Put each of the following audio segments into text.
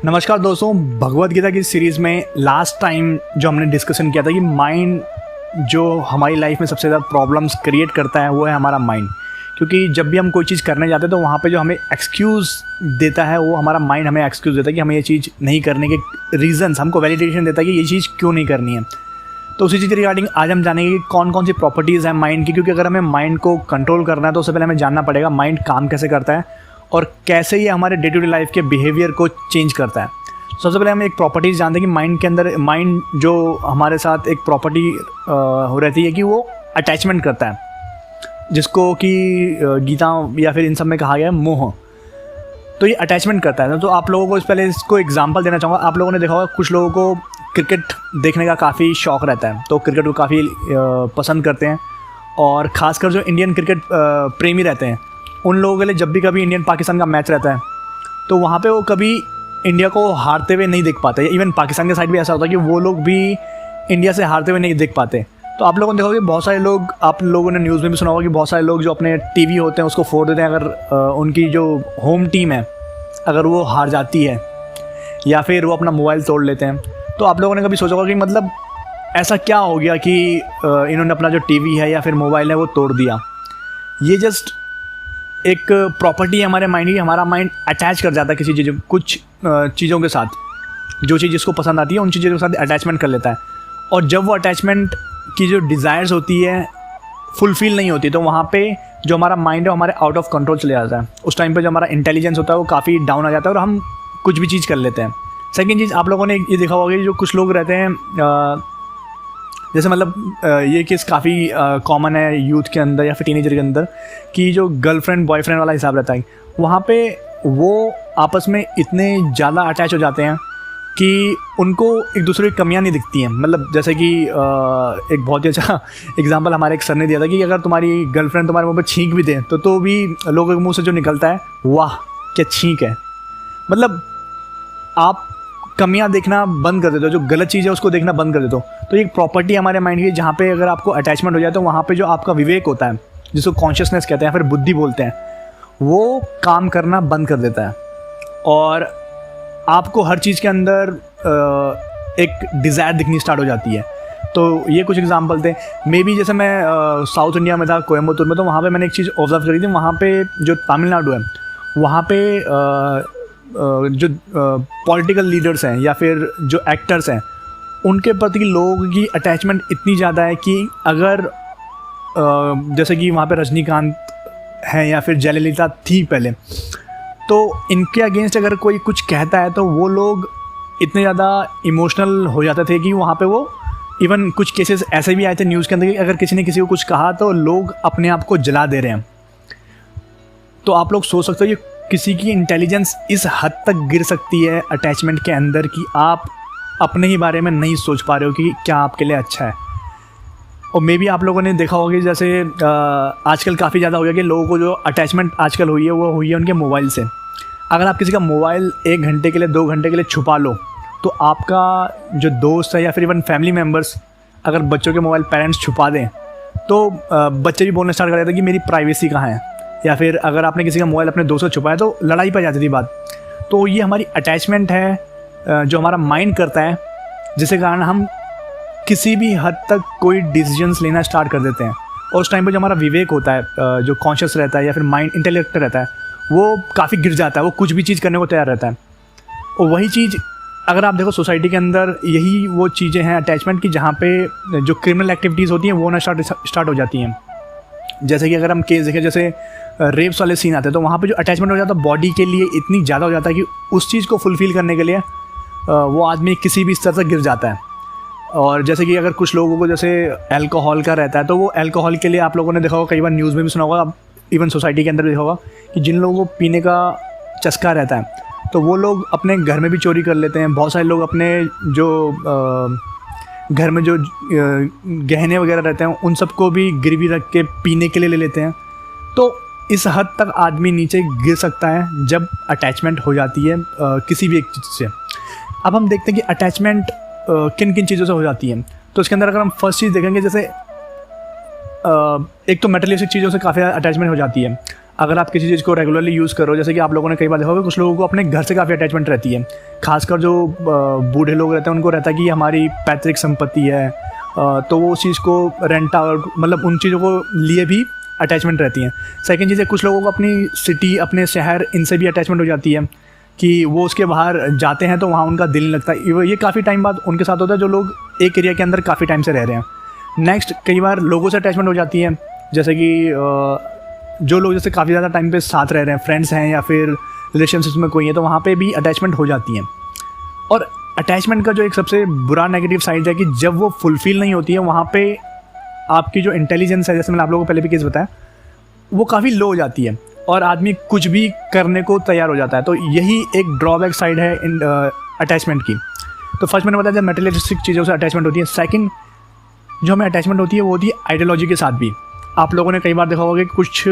नमस्कार दोस्तों, भगवत गीता की सीरीज़ में लास्ट टाइम जो हमने डिस्कशन किया था कि माइंड जो हमारी लाइफ में सबसे ज़्यादा प्रॉब्लम्स क्रिएट करता है वो है हमारा माइंड। क्योंकि जब भी हम कोई चीज़ करने जाते हैं तो वहाँ पे जो हमें एक्सक्यूज़ देता है वो हमारा माइंड हमें एक्सक्यूज़ देता है कि हमें ये चीज़ नहीं करने के रीज़न्स, हमको वैलिडेशन देता है कि ये चीज़ क्यों नहीं करनी है। तो उसी चीज़ के रिगार्डिंग आज हम जानेंगे कि कौन कौन सी प्रॉपर्टीज़ हैं माइंड की। क्योंकि अगर हमें माइंड को कंट्रोल करना है तो उससे पहले हमें जानना पड़ेगा माइंड काम कैसे करता है और कैसे ये हमारे डे टू डे लाइफ के बिहेवियर को चेंज करता है। सबसे पहले हम एक प्रॉपर्टीज़ जानते हैं कि माइंड के अंदर माइंड जो हमारे साथ एक प्रॉपर्टी हो रहती है कि वो अटैचमेंट करता है, जिसको कि गीता या फिर इन सब में कहा गया है मोह। तो ये अटैचमेंट करता है। तो आप लोगों को पहले इसको एग्जांपल देना चाहूँगा। आप लोगों ने देखा होगा कुछ लोगों को क्रिकेट देखने का काफ़ी शौक़ रहता है, तो क्रिकेट को काफ़ी पसंद करते हैं। और ख़ासकर जो इंडियन क्रिकेट प्रेमी रहते हैं उन लोगों के लिए जब भी कभी इंडियन पाकिस्तान का मैच रहता है तो वहाँ पे वो कभी इंडिया को हारते हुए नहीं देख पाते। इवन पाकिस्तान के साइड भी ऐसा होता है कि वो लोग भी इंडिया से हारते हुए नहीं देख पाते। तो आप लोगों ने देखा होगा कि बहुत सारे लोग, आप लोगों ने न्यूज़ में भी सुना होगा कि बहुत सारे लोग जो अपने टीवी होते हैं उसको फोड़ देते हैं अगर उनकी जो होम टीम है अगर वो हार जाती है, या फिर वो अपना मोबाइल तोड़ लेते हैं। तो आप लोगों ने कभी सोचा होगा कि मतलब ऐसा क्या हो गया कि इन्होंने अपना जो टीवी है या फिर मोबाइल है वो तोड़ दिया। ये जस्ट एक प्रॉपर्टी है हमारे माइंड की। हमारा माइंड अटैच कर जाता है किसी चीज़, कुछ चीज़ों के साथ। जो चीज़ जिसको पसंद आती है उन चीज़ों के साथ अटैचमेंट कर लेता है। और जब वो अटैचमेंट की जो डिज़ायर्स होती है फुलफ़िल नहीं होती तो वहाँ पे जो हमारा माइंड है हमारे आउट ऑफ कंट्रोल चले जाता है। उस टाइम पे जो हमारा इंटेलिजेंस होता है वो काफ़ी डाउन आ जाता है और हम कुछ भी चीज़ कर लेते हैं। सेकेंड चीज़, आप लोगों ने ये देखा होगा कि जो कुछ लोग रहते हैं, जैसे मतलब ये केस काफ़ी कॉमन है यूथ के अंदर या फिर टीनेजर के अंदर, कि जो गर्लफ्रेंड बॉयफ्रेंड वाला हिसाब रहता है वहाँ पे वो आपस में इतने ज़्यादा अटैच हो जाते हैं कि उनको एक दूसरे की कमियां नहीं दिखती हैं। मतलब जैसे कि एक बहुत ही अच्छा एग्जांपल हमारे एक सर ने दिया था कि अगर तुम्हारी गर्लफ्रेंड तुम्हारे मुँह पर छींक भी दे तो भी लोगों के मुँह से जो निकलता है वाह क्या छींक है। मतलब आप कमियां देखना बंद कर देते हो, जो गलत चीज़ है उसको देखना बंद कर देते हो। तो एक प्रॉपर्टी हमारे माइंड की जहाँ पे अगर आपको अटैचमेंट हो जाए तो वहाँ पे जो आपका विवेक होता है, जिसको कॉन्शियसनेस कहते हैं या फिर बुद्धि बोलते हैं, वो काम करना बंद कर देता है और आपको हर चीज़ के अंदर एक डिज़ायर दिखनी स्टार्ट हो जाती है। तो ये कुछ एग्जाम्पल थे। मे बी जैसे मैं साउथ इंडिया में था, कोयम्बतूर में, तो वहाँ पर मैंने एक चीज़ ऑब्जर्व करी थी। वहाँ पर जो तमिलनाडु है वहाँ पर जो पॉलिटिकल लीडर्स हैं या फिर जो एक्टर्स हैं उनके प्रति लोगों की अटैचमेंट इतनी ज़्यादा है कि अगर जैसे कि वहाँ पे रजनीकांत हैं या फिर जयललिता थी पहले, तो इनके अगेंस्ट अगर कोई कुछ कहता है तो वो लोग इतने ज़्यादा इमोशनल हो जाते थे कि वहाँ पे वो इवन कुछ केसेस ऐसे भी आए थे न्यूज़ के अंदर कि अगर किसी ने किसी को कुछ कहा तो लोग अपने आप को जला दे रहे हैं। तो आप लोग सोच सकते हो कि किसी की इंटेलिजेंस इस हद तक गिर सकती है अटैचमेंट के अंदर कि आप अपने ही बारे में नहीं सोच पा रहे हो कि क्या आपके लिए अच्छा है। और मे बी आप लोगों ने देखा होगा कि जैसे आजकल काफ़ी ज़्यादा हो गया कि लोगों को जो अटैचमेंट आजकल हुई है वो हुई है उनके मोबाइल से। अगर आप किसी का मोबाइल 1 घंटे के लिए 2 घंटे के लिए छुपा लो तो आपका जो दोस्त है या फिर इवन फैमिली मेम्बर्स अगर बच्चों के मोबाइल पेरेंट्स छुपा दें तो बच्चे भी बोलने स्टार्ट कर देते हैं कि मेरी प्राइवेसी कहाँ है। या फिर अगर आपने किसी का मोबाइल अपने दोस्त से छुपाया तो लड़ाई पर जाती थी बात। तो ये हमारी अटैचमेंट है जो हमारा माइंड करता है, जिसके कारण हम किसी भी हद तक कोई डिसीजंस लेना स्टार्ट कर देते हैं। और उस टाइम पर जो हमारा विवेक होता है, जो कॉन्शियस रहता है या फिर माइंड इंटेलेक्ट रहता है, वो काफ़ी गिर जाता है। वो कुछ भी चीज़ करने को तैयार रहता है। और वही चीज़ अगर आप देखो सोसाइटी के अंदर यही वो चीज़ें हैं अटैचमेंट की, जहाँ पे जो क्रिमिनल एक्टिविटीज़ होती हैं वो ना स्टार्ट हो जाती हैं। जैसे कि अगर हम केस देखें, जैसे रेप्स वाले सीन आते हैं तो वहाँ पे जो अटैचमेंट हो जाता है बॉडी के लिए इतनी ज़्यादा हो जाता है कि उस चीज़ को फुलफ़िल करने के लिए वो आदमी किसी भी स्तर तक गिर जाता है। और जैसे कि अगर कुछ लोगों को जैसे अल्कोहल का रहता है तो वो अल्कोहल के लिए आप लोगों ने देखा होगा, कई बार न्यूज़ में भी सुना होगा, इवन सोसाइटी के अंदर भी देखा होगा कि जिन लोगों को पीने का चस्का रहता है तो वो लोग अपने घर में भी चोरी कर लेते हैं। बहुत सारे लोग अपने जो घर में जो गहने वगैरह रहते हैं उन सबको भी गिरवी रख के पीने के लिए ले लेते हैं। तो इस हद तक आदमी नीचे गिर सकता है जब अटैचमेंट हो जाती है किसी भी एक चीज़ से। अब हम देखते हैं कि अटैचमेंट किन किन चीज़ों से हो जाती है। तो इसके अंदर अगर हम फर्स्ट चीज़ देखेंगे, जैसे एक तो मेटेरियलिस्टिक चीज़ों से काफ़ी अटैचमेंट हो जाती है। अगर आप किसी चीज़ को रेगुलरली यूज़ करो, जैसे कि आप लोगों ने कई बार देखा होगा कुछ लोगों को अपने घर से काफ़ी अटैचमेंट रहती है। खासकर जो बूढ़े लोग रहते हैं उनको रहता है कि हमारी पैतृक संपत्ति है, तो वो उस चीज़ को रेंट आउट, मतलब उन चीज़ों को लिए भी अटैचमेंट रहती हैं। सेकंड चीज़ है, कुछ लोगों को अपनी सिटी, अपने शहर, इनसे भी अटैचमेंट हो जाती है कि वो उसके बाहर जाते हैं तो वहाँ उनका दिल नहीं लगता। ये काफ़ी टाइम बाद उनके साथ होता है जो लोग एक एरिया के अंदर काफ़ी टाइम से रह रहे हैं। नेक्स्ट, कई बार लोगों से अटैचमेंट हो जाती है, जैसे कि जो लोग जैसे काफ़ी ज़्यादा टाइम पे साथ रह रहे हैं, फ्रेंड्स हैं या फिर रिलेशनशिप में कोई है, तो वहाँ पे भी अटैचमेंट हो जाती है। और अटैचमेंट का जो एक सबसे बुरा नेगेटिव साइड है कि जब वो फुलफ़िल नहीं होती है, वहाँ पे आपकी जो इंटेलिजेंस है, जैसे मैंने आप लोगों को पहले भी केस बताया, वो काफ़ी लो हो जाती है और आदमी कुछ भी करने को तैयार हो जाता है। तो यही एक ड्रॉबैक साइड है इन अटैचमेंट की। तो फर्स्ट मैंने बताया जब मटेरियलिस्टिक चीज़ों से अटैचमेंट होती है। सेकंड जो हमें अटैचमेंट होती है वो होती है आइडियोलॉजी के साथ भी। आप लोगों ने कई बार देखा होगा कि कुछ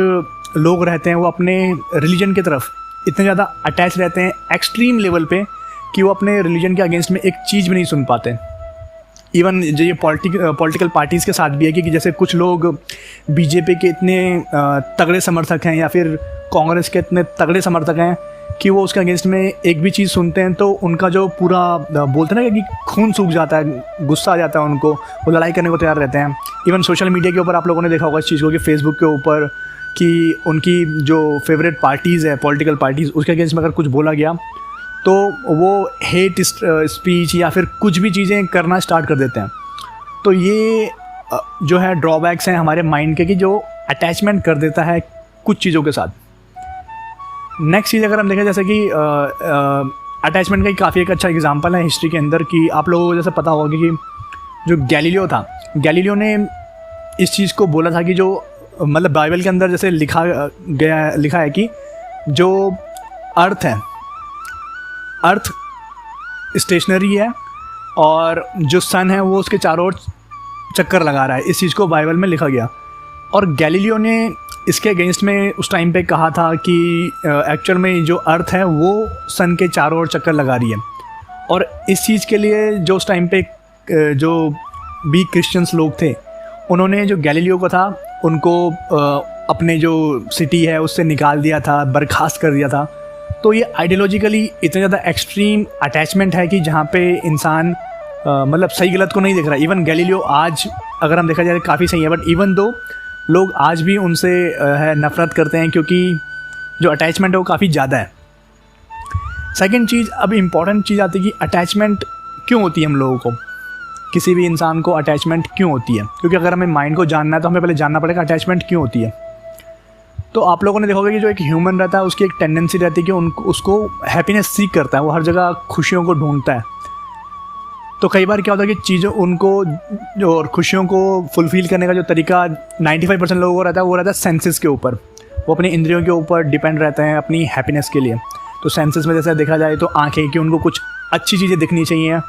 लोग रहते हैं वो अपने रिलीजन की तरफ इतने ज़्यादा अटैच रहते हैं एक्सट्रीम लेवल पे कि वो अपने रिलीजन के अगेंस्ट में एक चीज़ भी नहीं सुन पाते। इवन जो ये पॉलिटिकल पार्टीज़ के साथ भी है कि जैसे कुछ लोग बीजेपी के इतने तगड़े समर्थक हैं या फिर कांग्रेस के इतने तगड़े समर्थक हैं कि वो उसके अगेंस्ट में एक भी चीज़ सुनते हैं तो उनका जो पूरा बोलते हैं ना कि खून सूख जाता है, गुस्सा आ जाता है उनको, वो लड़ाई करने को तैयार रहते हैं। इवन सोशल मीडिया के ऊपर आप लोगों ने देखा होगा इस चीज़ को कि फेसबुक के ऊपर कि उनकी जो फेवरेट पार्टीज़ है, पॉलिटिकल पार्टीज़, उसके अगेंस्ट में अगर कुछ बोला गया तो वो हेट स्पीच या फिर कुछ भी चीज़ें करना स्टार्ट कर देते हैं। तो ये जो है ड्रॉबैक्स हैं हमारे माइंड के कि जो अटैचमेंट कर देता है कुछ चीज़ों के साथ। नेक्स्ट चीज़ अगर हम देखें जैसे कि अटैचमेंट का ही काफ़ी एक अच्छा एग्जांपल है हिस्ट्री के अंदर कि आप लोगों को जैसे पता होगा कि जो गैलीलियो था, गैलीलियो ने इस चीज़ को बोला था कि जो मतलब बाइबल के अंदर जैसे लिखा है कि जो अर्थ है, अर्थ स्टेशनरी है और जो सन है वो उसके चारों ओर चक्कर लगा रहा है। इस चीज़ को बाइबल में लिखा गया और गैलीलियो ने इसके अगेंस्ट में उस टाइम पे कहा था कि एक्चुअल में जो अर्थ है वो सन के चारों ओर चक्कर लगा रही है। और इस चीज़ के लिए जो उस टाइम पे जो भी क्रिश्चियंस लोग थे उन्होंने जो गैलीलियो को था उनको अपने जो सिटी है उससे निकाल दिया था, बर्खास्त कर दिया था। तो ये आइडियोलॉजिकली इतना ज़्यादा एक्सट्रीम अटैचमेंट है कि जहाँ पे इंसान मतलब सही गलत को नहीं देख रहा। इवन गैलीलियो आज अगर हम देखा जाए काफ़ी सही है, बट इवन दो लोग आज भी उनसे है नफ़रत करते हैं क्योंकि जो अटैचमेंट है वो काफ़ी ज़्यादा है। सेकंड चीज़, अब इम्पॉर्टेंट चीज़ आती है कि अटैचमेंट क्यों होती है हम लोगों को, किसी भी इंसान को अटैचमेंट क्यों होती है। क्योंकि अगर हमें माइंड को जानना है तो हमें पहले जानना पड़ेगा अटैचमेंट क्यों होती है। तो आप लोगों ने देखा होगा कि जो एक ह्यूमन रहता है उसकी एक टेंडेंसी रहती है कि उसको हैप्पीनेस सीख करता है, वो हर जगह खुशियों को ढूंढता है। तो कई बार क्या होता है कि चीज़ों उनको जो और खुशियों को फुलफ़िल करने का जो तरीका 95% लोगों को रहता है वो रहता है सेंसेस के ऊपर। वो अपनी इंद्रियों के ऊपर डिपेंड रहते हैं अपनी हैप्पीनेस के लिए। तो सेंसेस में जैसे देखा जाए तो आँखें, कि उनको कुछ अच्छी चीज़ें दिखनी चाहिए,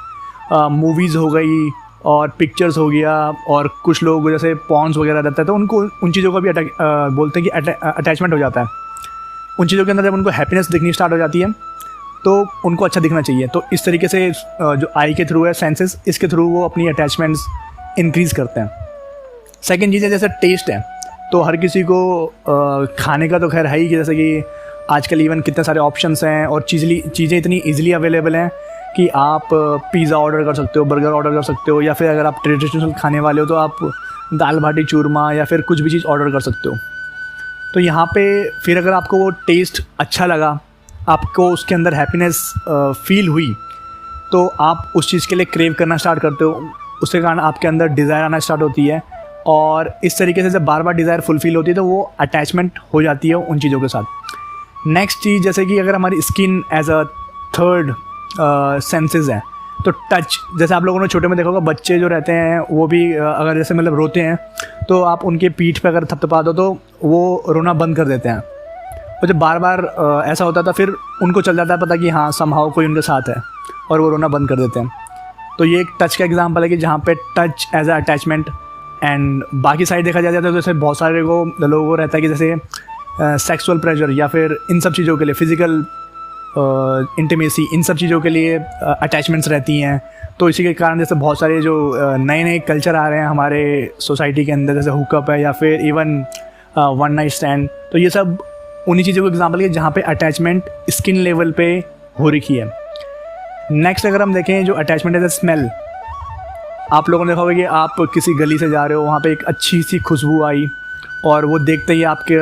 मूवीज़ हो गई और पिक्चर्स हो गया, और कुछ लोग जैसे पॉन्स वगैरह रहता है तो उनको उन चीज़ों का भी बोलते हैं कि अटैचमेंट हो जाता है। उन चीज़ों के अंदर जब उनको हैप्पीनेस दिखनी स्टार्ट हो जाती है तो उनको अच्छा दिखना चाहिए। तो इस तरीके से जो आई के थ्रू है सेंसेस, इसके थ्रू वो अपनी अटैचमेंट्स इंक्रीज़ करते हैं। सेकंड चीज़ है जैसे टेस्ट है। तो हर किसी को खाने का तो खैर है ही कि जैसे कि आजकल इवन कितने सारे ऑप्शंस हैं और चीज़ें इतनी ईजिली अवेलेबल हैं कि आप पिज़्ज़ा ऑर्डर कर सकते हो, बर्गर ऑर्डर कर सकते हो, या फिर अगर आप ट्रेडिशनल खाने वाले हो तो आप दाल बाटी चूरमा या फिर कुछ भी चीज़ ऑर्डर कर सकते हो। तो यहाँ पे फिर अगर आपको वो टेस्ट अच्छा लगा, आपको उसके अंदर हैप्पीनेस फील हुई, तो आप उस चीज़ के लिए क्रेव करना स्टार्ट करते हो। उसके कारण आपके अंदर डिज़ायर आना स्टार्ट होती है और इस तरीके से जब बार बार डिज़ायर फुलफ़िल होती है तो वो अटैचमेंट हो जाती है उन चीज़ों के साथ। नेक्स्ट चीज़ जैसे कि अगर हमारी skin as a third senses है तो टच, जैसे आप लोगों ने छोटे में देखा होगा बच्चे जो रहते हैं वो भी अगर जैसे मतलब रोते हैं तो आप उनके पीठ पे अगर थपथपा दो तो वो रोना बंद कर देते हैं। और जब बार बार ऐसा होता था फिर उनको चल जाता है पता कि हाँ समहाउ कोई उनके साथ है और वो रोना बंद कर देते हैं। तो ये एक टच का एग्जांपल है कि जहाँ पे touch as a attachment. And बाकी साइड देखा जाता है तो जैसे बहुत सारे लोगों को रहता है कि जैसे सेक्सुअल प्रेशर या फिर इन सब चीज़ों के लिए, फिज़िकल इंटीमेसी, इन सब चीज़ों के लिए अटैचमेंट्स रहती हैं। तो इसी के कारण जैसे बहुत सारे जो नए नए कल्चर आ रहे हैं हमारे सोसाइटी के अंदर, जैसे हुकअप है या फिर इवन वन नाइट स्टैंड, तो ये सब उन्हीं चीज़ों को एग्जांपल है जहाँ पे अटैचमेंट स्किन लेवल पे हो रखी है। नेक्स्ट अगर हम देखें जो अटैचमेंट है, स्मेल। आप लोगों ने देखा होगा कि आप किसी गली से जा रहे हो, वहाँ पे एक अच्छी सी खुशबू आई और वो देखते ही आपके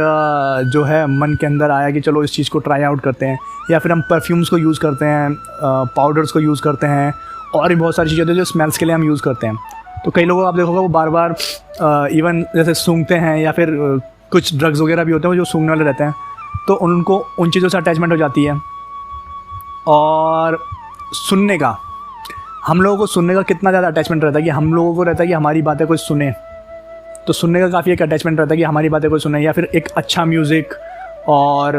जो है मन के अंदर आया कि चलो इस चीज़ को ट्राई आउट करते हैं। या फिर हम परफ्यूम्स को यूज़ करते हैं, पाउडर्स को यूज़ करते हैं, और भी बहुत सारी चीज़ें होती हैं जो स्मेल्स के लिए हम यूज़ करते हैं। तो कई लोगों को आप देखोगे वो बार बार इवन जैसे सूंघते हैं, या फिर कुछ ड्रग्स वगैरह भी होते हैं जो सूंघने वाले रहते हैं, तो उनको उन चीज़ों से अटैचमेंट हो जाती है। और सुनने का, हम लोगों को सुनने का कितना ज़्यादा अटैचमेंट रहता है कि हम लोगों को रहता है कि हमारी बातें कोई सुने। तो सुनने का काफ़ी एक अटैचमेंट रहता है कि हमारी बातें कोई सुने, या फिर एक अच्छा म्यूज़िक और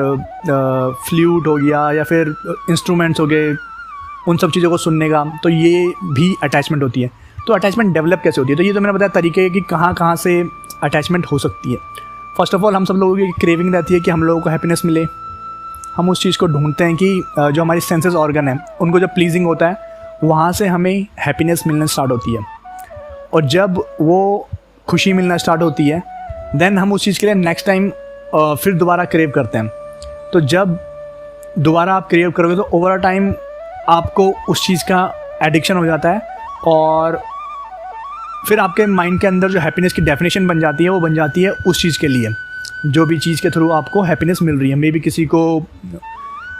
फ्लूट हो गया या फिर इंस्ट्रूमेंट्स हो गए, उन सब चीज़ों को सुनने का, तो ये भी अटैचमेंट होती है। तो अटैचमेंट डेवलप कैसे होती है? तो ये तो मैंने बताया तरीके कि कहाँ कहाँ से अटैचमेंट हो सकती है। फर्स्ट ऑफ ऑल हम सब लोगों की क्रेविंग रहती है कि हम लोगों को हैप्पीनेस मिले। हम उस चीज़ को ढूंढते हैं कि जो हमारी सेंसेस ऑर्गन है उनको जब प्लीजिंग होता है वहाँ से हमें हैप्पीनेस मिलना स्टार्ट होती है। और जब वो खुशी मिलना स्टार्ट होती है देन हम उस चीज़ के लिए नेक्स्ट टाइम फिर दोबारा क्रेव करते हैं। तो जब दोबारा आप क्रेव करोगे तो ओवर अ टाइम आपको उस चीज़ का एडिक्शन हो जाता है, और फिर आपके माइंड के अंदर जो हैप्पीनेस की डेफिनेशन बन जाती है वो बन जाती है उस चीज़ के लिए, जो भी चीज़ के थ्रू आपको हैप्पीनेस मिल रही है। मे बी किसी को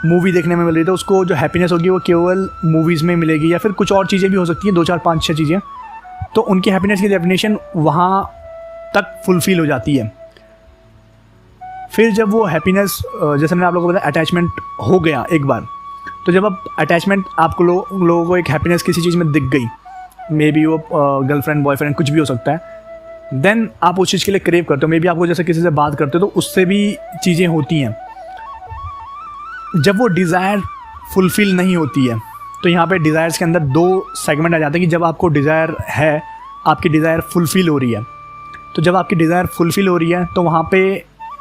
मूवी देखने में मिल रही है तो उसको जो हैप्पीनेस होगी वो केवल मूवीज़ में मिलेगी, या फिर कुछ और चीज़ें भी हो सकती हैं, 2 4 5 6 चीज़ें। तो उनकी हैप्पीनेस की डेफिनेशन वहाँ तक फुलफ़िल हो जाती है। फिर जब वो हैप्पीनेस, जैसे मैंने आप लोगों को बताया, अटैचमेंट हो गया एक बार, तो जब आप अटैचमेंट आपको लोगों को एक हैप्पीनेस किसी चीज़ में दिख गई, मे बी वो गर्लफ्रेंड बॉयफ्रेंड कुछ भी हो सकता है, देन आप उस चीज़ के लिए क्रेव करते हो। मे बी आपको जैसे किसी से बात करते हो तो उससे भी चीज़ें होती हैं। जब वो डिज़ायर फुलफ़िल नहीं होती है तो यहाँ पे डिज़ायर्स के अंदर 2 सेगमेंट आ जाते हैं कि जब आपको डिज़ायर है, आपकी डिज़ायर फुलफ़िल हो रही है। तो जब आपकी डिज़ायर फुलफ़िल हो रही है तो वहाँ पे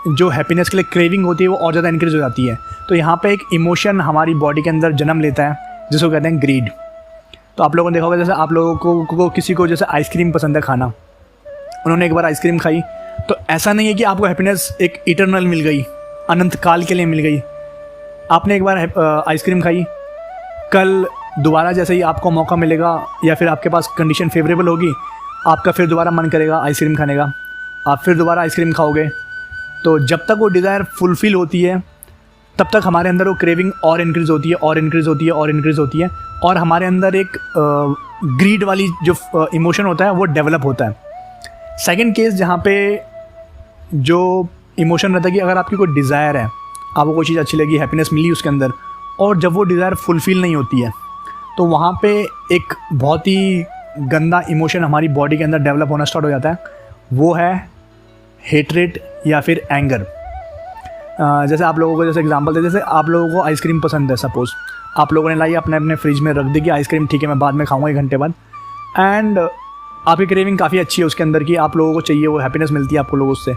जो हैप्पीनेस के लिए क्रेविंग होती है वो और ज़्यादा इंक्रीज़ हो जाती है। तो यहाँ पे एक इमोशन हमारी बॉडी के अंदर जन्म लेता है जिसको कहते हैं ग्रीड। तो आप लोगों ने देखा होगा, जैसे आप लोगों को किसी को जैसे आइसक्रीम पसंद है खाना, उन्होंने एक बार आइसक्रीम खाई तो ऐसा नहीं है कि आपको हैप्पीनेस एक इटरनल मिल गई, अनंत काल के लिए मिल गई। आपने एक बार आइसक्रीम खाई, कल दोबारा जैसे ही आपको मौका मिलेगा या फिर आपके पास कंडीशन फेवरेबल होगी, आपका फिर दोबारा मन करेगा आइसक्रीम खाने का, आप फिर दोबारा आइसक्रीम खाओगे। तो जब तक वो डिज़ायर फुलफ़िल होती है तब तक हमारे अंदर वो क्रेविंग और इंक्रीज़ होती है और इंक्रीज़ होती है और इंक्रीज़ होती है, और हमारे अंदर एक ग्रीड वाली जो इमोशन होता है वो डेवलप होता है। सेकंड केस जहाँ पे जो इमोशन रहता है कि अगर आपकी कोई डिज़ायर है, आपको कोई चीज़ अच्छी लगी, हैप्पीनेस मिली उसके अंदर, और जब वो डिज़ायर फुलफ़िल नहीं होती है तो वहाँ पे एक बहुत ही गंदा इमोशन हमारी बॉडी के अंदर डेवलप होना स्टार्ट हो जाता है। वो है हेट्रेड या फिर एंगर। जैसे आप लोगों को जैसे एग्जांपल दे, जैसे आप लोगों को आइसक्रीम पसंद है, सपोज़ आप लोगों ने लाई अपने अपने फ्रिज में रख दी कि आइसक्रीम ठीक है मैं बाद में खाऊंगा 1 घंटे बाद, एंड आपकी क्रेविंग काफ़ी अच्छी है उसके अंदर की, आप लोगों को चाहिए, वो हैप्पीनेस मिलती है आपको लोगों से,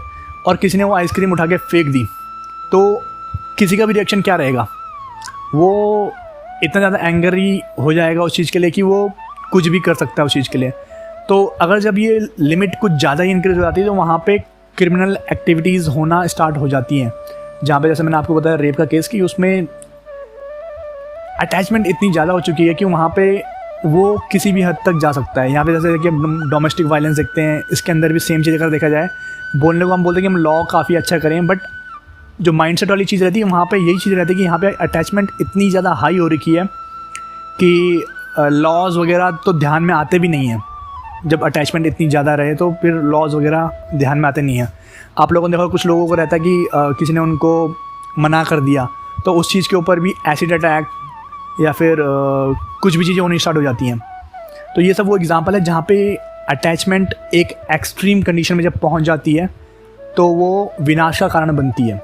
और किसी ने वो आइसक्रीम उठा के फेंक दी, तो किसी का भी रिएक्शन क्या रहेगा? वो इतना ज़्यादा एंगरी हो जाएगा उस चीज़ के लिए कि वो कुछ भी कर सकता है उस चीज़ के लिए। तो अगर जब ये लिमिट कुछ ज़्यादा ही इंक्रीज़ हो जाती है तो वहाँ पे क्रिमिनल एक्टिविटीज़ होना स्टार्ट हो जाती हैं, जहाँ पे जैसे मैंने आपको बताया रेप का केस, कि उसमें अटैचमेंट इतनी ज़्यादा हो चुकी है कि वहाँ पे वो किसी भी हद तक जा सकता है। यहाँ पे जैसे कि डोमेस्टिक वायलेंस देखते हैं, इसके अंदर भी सेम चीज़ अगर देखा जाए, बोलने को हम बोलते हैं कि हम लॉ काफ़ी अच्छा करें, बट जो माइंडसेट वाली चीज़ रहती है वहाँ पे यही चीज़ रहती है कि यहाँ पे अटैचमेंट इतनी ज़्यादा हाई हो रखी है कि लॉज वगैरह तो ध्यान में आते भी नहीं हैं। जब अटैचमेंट इतनी ज़्यादा रहे तो फिर लॉज वगैरह ध्यान में आते नहीं हैं। आप लोगों ने देखा कुछ लोगों को रहता है कि किसी ने उनको मना कर दिया तो उस चीज़ के ऊपर भी एसिड अटैक या फिर कुछ भी चीज़ें होनी स्टार्ट हो जाती हैं। तो ये सब वो एग्जांपल है जहाँ पे अटैचमेंट एक एक्सट्रीम कंडीशन में जब पहुँच जाती है तो वो विनाश का कारण बनती है।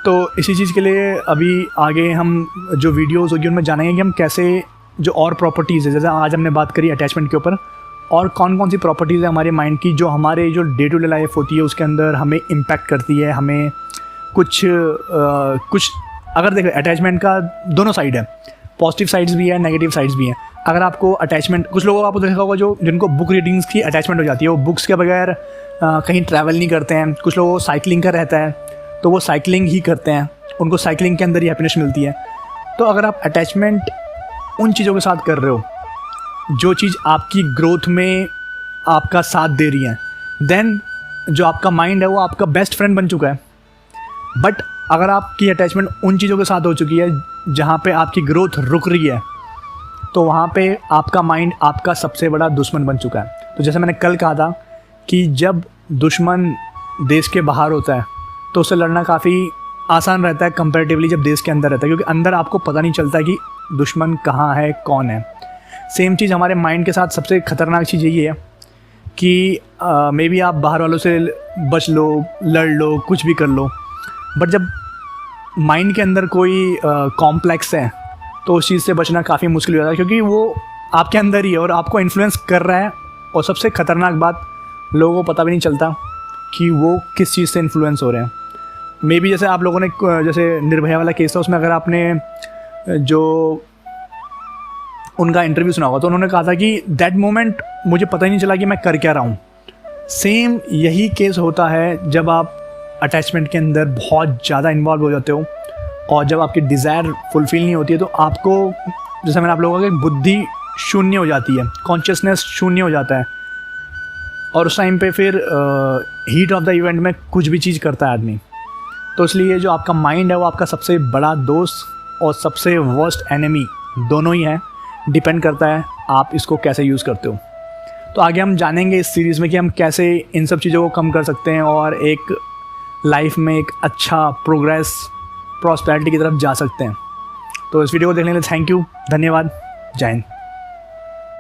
तो इसी चीज़ के लिए अभी आगे हम जो वीडियोस होगी उनमें जानेंगे कि हम कैसे जो और प्रॉपर्टीज़ है, जैसे आज हमने बात करी अटैचमेंट के ऊपर, और कौन कौन सी प्रॉपर्टीज़ है हमारे माइंड की जो हमारे जो डे टू डे लाइफ होती है उसके अंदर हमें इम्पैक्ट करती है। हमें कुछ अगर देखो अटैचमेंट का दोनों साइड है, पॉजिटिव साइड्स भी है, नेगेटिव साइड्स भी हैं। अगर आपको अटैचमेंट, कुछ लोगों को आपको देखा होगा जो जिनको बुक रीडिंग्स की अटैचमेंट हो जाती है, वो बुक्स के बगैर कहीं ट्रैवल नहीं करते हैं। कुछ लोगों को साइकिलिंग का रहता है तो वो साइकिलिंग ही करते हैं, उनको साइकिलिंग के अंदर ही हैप्पीनेस मिलती है। तो अगर आप अटैचमेंट उन चीज़ों के साथ कर रहे हो जो चीज़ आपकी ग्रोथ में आपका साथ दे रही है, देन जो आपका माइंड है वो आपका बेस्ट फ्रेंड बन चुका है। बट अगर आपकी अटैचमेंट उन चीज़ों के साथ हो चुकी है जहाँ पे आपकी ग्रोथ रुक रही है, तो वहाँ पे आपका माइंड आपका सबसे बड़ा दुश्मन बन चुका है। तो जैसे मैंने कल कहा था कि जब दुश्मन देश के बाहर होता है तो उससे लड़ना काफ़ी आसान रहता है कंपैरेटिवली जब देश के अंदर रहता है, क्योंकि अंदर आपको पता नहीं चलता कि दुश्मन कहाँ है, कौन है। सेम चीज़ हमारे माइंड के साथ सबसे ख़तरनाक चीज़ यही है कि मे बी आप बाहर वालों से बच लो, लड़ लो, कुछ भी कर लो, बट जब माइंड के अंदर कोई कॉम्प्लेक्स है तो उस चीज़ से बचना काफ़ी मुश्किल हो जाता है, क्योंकि वो आपके अंदर ही है और आपको इन्फ्लुएंस कर रहा है। और सबसे ख़तरनाक बात, लोगों को पता भी नहीं चलता कि वो किस चीज़ से इन्फ्लुएंस हो रहे हैं। मे बी जैसे आप लोगों ने जैसे निर्भया वाला केस था, उसमें अगर आपने जो उनका इंटरव्यू सुना होगा तो उन्होंने कहा था कि दैट मोमेंट मुझे पता ही नहीं चला कि मैं कर क्या रहा हूँ। सेम यही केस होता है जब आप अटैचमेंट के अंदर बहुत ज़्यादा इन्वॉल्व हो जाते हो और जब आपकी डिज़ायर फुलफ़िल नहीं होती है, तो आपको, जैसे मैंने आप लोगों को, बुद्धि शून्य हो जाती है, कॉन्शियसनेस शून्य हो जाता है, और उस टाइम पे फिर हीट ऑफ द इवेंट में कुछ भी चीज़ करता है आदमी। तो इसलिए जो आपका माइंड है वो आपका सबसे बड़ा दोस्त और सबसे वर्स्ट एनिमी दोनों ही हैं। डिपेंड करता है आप इसको कैसे यूज़ करते हो। तो आगे हम जानेंगे इस सीरीज़ में कि हम कैसे इन सब चीज़ों को कम कर सकते हैं और एक लाइफ में एक अच्छा प्रोग्रेस, प्रॉस्पेरिटी की तरफ जा सकते हैं। तो इस वीडियो को देखने के लिए थैंक यू, धन्यवाद, जय हिंद।